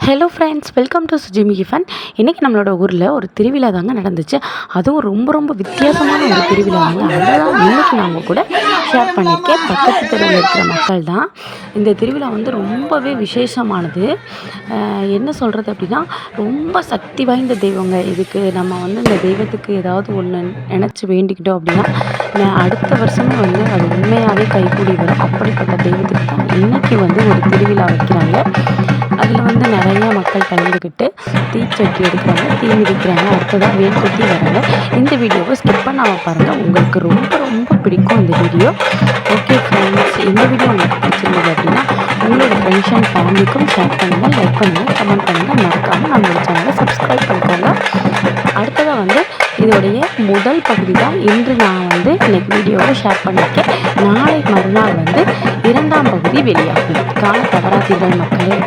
Hello friends, welcome to சுஜிமிகி fun. இன்றைக்கி நம்மளோட ஊரில் ஒரு திருவிழா தாங்க நடந்துச்சு. அதுவும் ரொம்ப வித்தியாசமான ஒரு திருவிழா தாங்க. அதை தான் இன்றைக்கி நாங்கள் கூட ஷேர் பண்ணியிருக்கேன். பக்கத்து தெருவில் இருக்கிற மக்கள் தான். இந்த திருவிழா வந்து ரொம்பவே விசேஷமானது. என்ன சொல்கிறது அப்படின்னா, ரொம்ப சக்தி வாய்ந்த தெய்வங்க. இதுக்கு நம்ம வந்து இந்த தெய்வத்துக்கு ஏதாவது ஒன்று நினச்சி வேண்டிக்கிட்டோம் அப்படின்னா அடுத்த வருஷமே வந்து அது உண்மையாகவே கைகூடி வரும். அப்படிப்பட்ட தெய்வத்துக்கு தான் இன்றைக்கி வந்து ஒரு திருவிழா வைக்கிறாங்க. அதில் வந்து நிறைய மக்கள் கலந்துக்கிட்டு தீச்சட்டி எடுக்கிறாங்க, தீ மிதிக்கிறாங்க, அடுத்ததாக வேல்குத்தி வராங்க. இந்த வீடியோவை ஸ்கிப் பண்ணாமல் பாருங்கள், உங்களுக்கு ரொம்ப பிடிக்கும் இந்த வீடியோ. ஓகே ஃப்ரெண்ட்ஸ், இந்த வீடியோ உங்களுக்கு பிடிச்சிருந்தது அப்படின்னா உங்களோட ஃப்ரெண்ட்ஸ் அண்ட் ஃபேமிலிக்கும் ஷேர் பண்ணுங்கள், லைக் பண்ணுங்கள், கமெண்ட் பண்ணுங்கள். மறக்காமல் நம்மளோட சேனலை சப்ஸ்கிரைப் பண்ணிக்கோங்க. அடுத்ததாக வந்து இதோடைய முதல் பகுதி தான் இன்று நான் வந்து இன்னைக்கு வீடியோவை ஷேர் பண்ணியிருக்கேன். நாளை மறுநாள் வந்து இரண்டாம் பகுதி வெளியாகும். காண தவறாதீர்கள் மக்களே.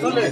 சொல்லு